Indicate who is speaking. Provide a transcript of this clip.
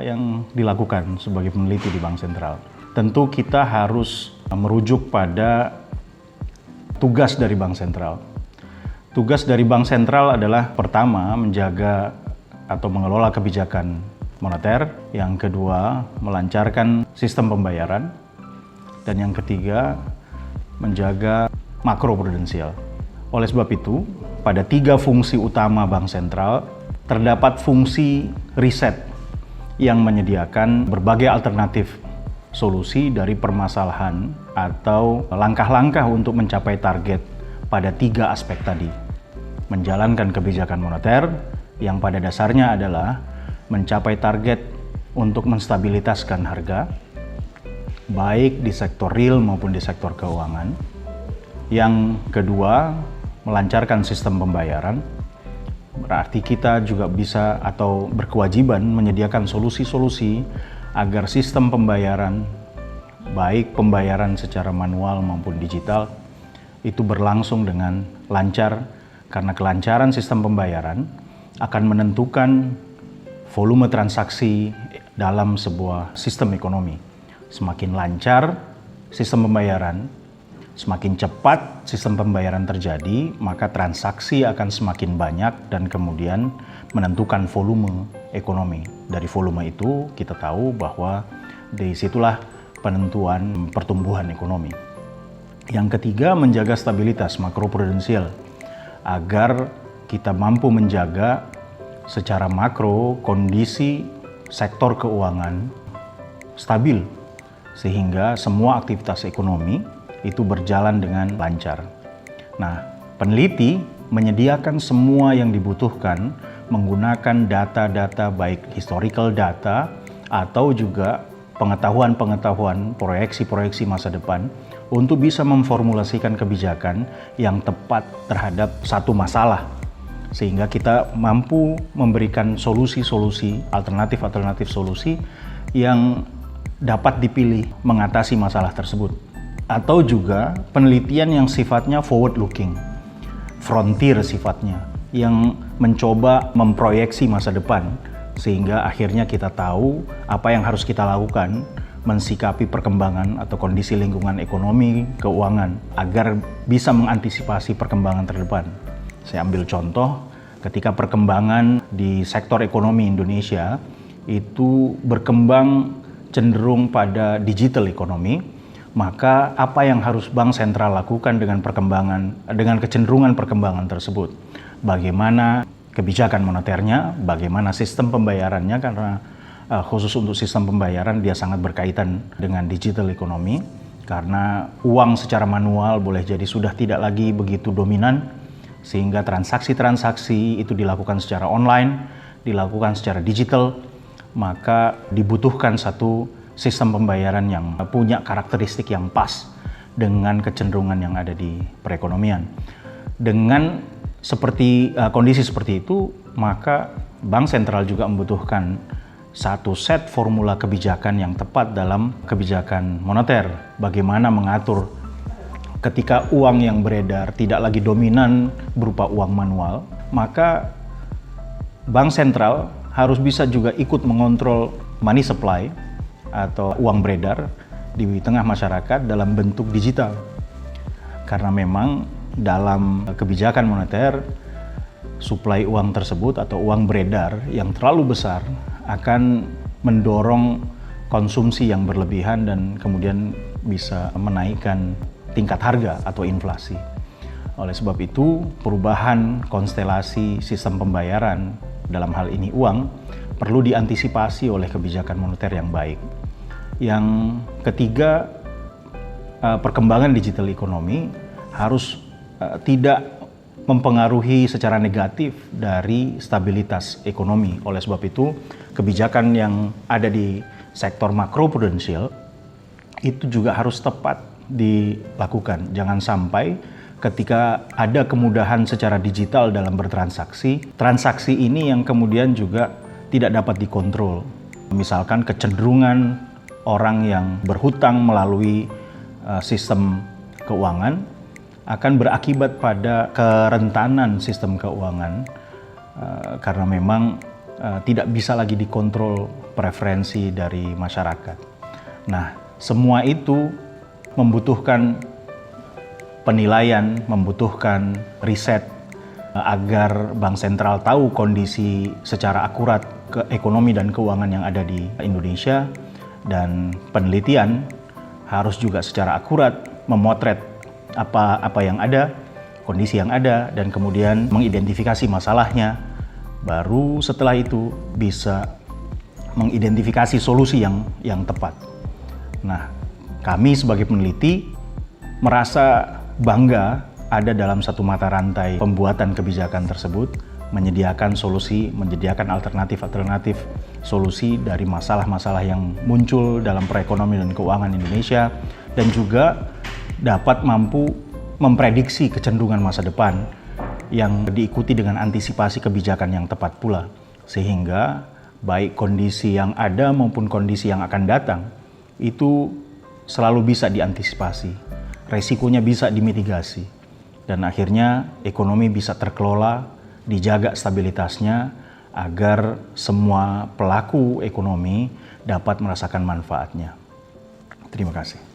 Speaker 1: apa yang dilakukan sebagai peneliti di Bank Sentral? Tentu kita harus merujuk pada tugas dari Bank Sentral. Tugas dari Bank Sentral adalah pertama, menjaga atau mengelola kebijakan moneter, yang kedua, melancarkan sistem pembayaran, dan yang ketiga, menjaga makro prudensial. Oleh sebab itu, pada 3 fungsi utama Bank Sentral, terdapat fungsi riset yang menyediakan berbagai alternatif solusi dari permasalahan atau langkah-langkah untuk mencapai target pada 3 aspek tadi. Menjalankan kebijakan moneter yang pada dasarnya adalah mencapai target untuk menstabilitaskan harga, baik di sektor real maupun di sektor keuangan. Yang kedua, melancarkan sistem pembayaran. Berarti kita juga bisa atau berkewajiban menyediakan solusi-solusi agar sistem pembayaran, baik pembayaran secara manual maupun digital, itu berlangsung dengan lancar, karena kelancaran sistem pembayaran akan menentukan volume transaksi dalam sebuah sistem ekonomi. Semakin lancar sistem pembayaran, semakin cepat sistem pembayaran terjadi, maka transaksi akan semakin banyak dan kemudian menentukan volume ekonomi. Dari volume itu kita tahu bahwa disitulah penentuan pertumbuhan ekonomi. Yang ketiga, menjaga stabilitas makroprudensial agar kita mampu menjaga secara makro kondisi sektor keuangan stabil sehingga semua aktivitas ekonomi itu berjalan dengan lancar. Nah, peneliti menyediakan semua yang dibutuhkan menggunakan data-data baik historical data atau juga pengetahuan-pengetahuan proyeksi-proyeksi masa depan untuk bisa memformulasikan kebijakan yang tepat terhadap satu masalah, sehingga kita mampu memberikan solusi-solusi, alternatif-alternatif solusi yang dapat dipilih mengatasi masalah tersebut. Atau juga penelitian yang sifatnya forward looking, frontier sifatnya, yang mencoba memproyeksi masa depan sehingga akhirnya kita tahu apa yang harus kita lakukan mensikapi perkembangan atau kondisi lingkungan ekonomi, keuangan agar bisa mengantisipasi perkembangan terdepan. Saya ambil contoh ketika perkembangan di sektor ekonomi Indonesia itu berkembang cenderung pada digital ekonomi, maka apa yang harus Bank Sentral lakukan dengan kecenderungan perkembangan tersebut? Bagaimana kebijakan moneternya, bagaimana sistem pembayarannya, karena khusus untuk sistem pembayaran dia sangat berkaitan dengan digital ekonomi, karena uang secara manual boleh jadi sudah tidak lagi begitu dominan, sehingga transaksi-transaksi itu dilakukan secara online, dilakukan secara digital, maka dibutuhkan satu sistem pembayaran yang punya karakteristik yang pas dengan kecenderungan yang ada di perekonomian. Dengan kondisi seperti itu, maka Bank Sentral juga membutuhkan satu set formula kebijakan yang tepat dalam kebijakan moneter. Bagaimana mengatur ketika uang yang beredar tidak lagi dominan berupa uang manual, maka Bank Sentral harus bisa juga ikut mengontrol money supply atau uang beredar di tengah masyarakat dalam bentuk digital. Karena memang dalam kebijakan moneter, suplai uang tersebut atau uang beredar yang terlalu besar akan mendorong konsumsi yang berlebihan dan kemudian bisa menaikkan tingkat harga atau inflasi. Oleh sebab itu, perubahan konstelasi sistem pembayaran, dalam hal ini uang, perlu diantisipasi oleh kebijakan moneter yang baik. Yang ketiga, perkembangan digital ekonomi harus tidak mempengaruhi secara negatif dari stabilitas ekonomi. Oleh sebab itu, kebijakan yang ada di sektor makroprudensial itu juga harus tepat dilakukan. Jangan sampai ketika ada kemudahan secara digital dalam bertransaksi, transaksi ini yang kemudian juga tidak dapat dikontrol. Misalkan kecenderungan orang yang berhutang melalui sistem keuangan akan berakibat pada kerentanan sistem keuangan karena memang tidak bisa lagi dikontrol preferensi dari masyarakat. Nah, semua itu membutuhkan penilaian, membutuhkan riset agar Bank Sentral tahu kondisi secara akurat ke ekonomi dan keuangan yang ada di Indonesia, dan penelitian harus juga secara akurat memotret apa yang ada, kondisi yang ada, dan kemudian mengidentifikasi masalahnya. Baru setelah itu bisa mengidentifikasi solusi yang tepat. Nah, kami sebagai peneliti merasa bangga ada dalam satu mata rantai pembuatan kebijakan tersebut, menyediakan solusi, menyediakan alternatif solusi dari masalah-masalah yang muncul dalam perekonomian dan keuangan Indonesia, dan juga dapat mampu memprediksi kecenderungan masa depan yang diikuti dengan antisipasi kebijakan yang tepat pula, sehingga baik kondisi yang ada maupun kondisi yang akan datang itu selalu bisa diantisipasi, resikonya bisa dimitigasi, dan akhirnya ekonomi bisa terkelola, dijaga stabilitasnya agar semua pelaku ekonomi dapat merasakan manfaatnya. Terima kasih.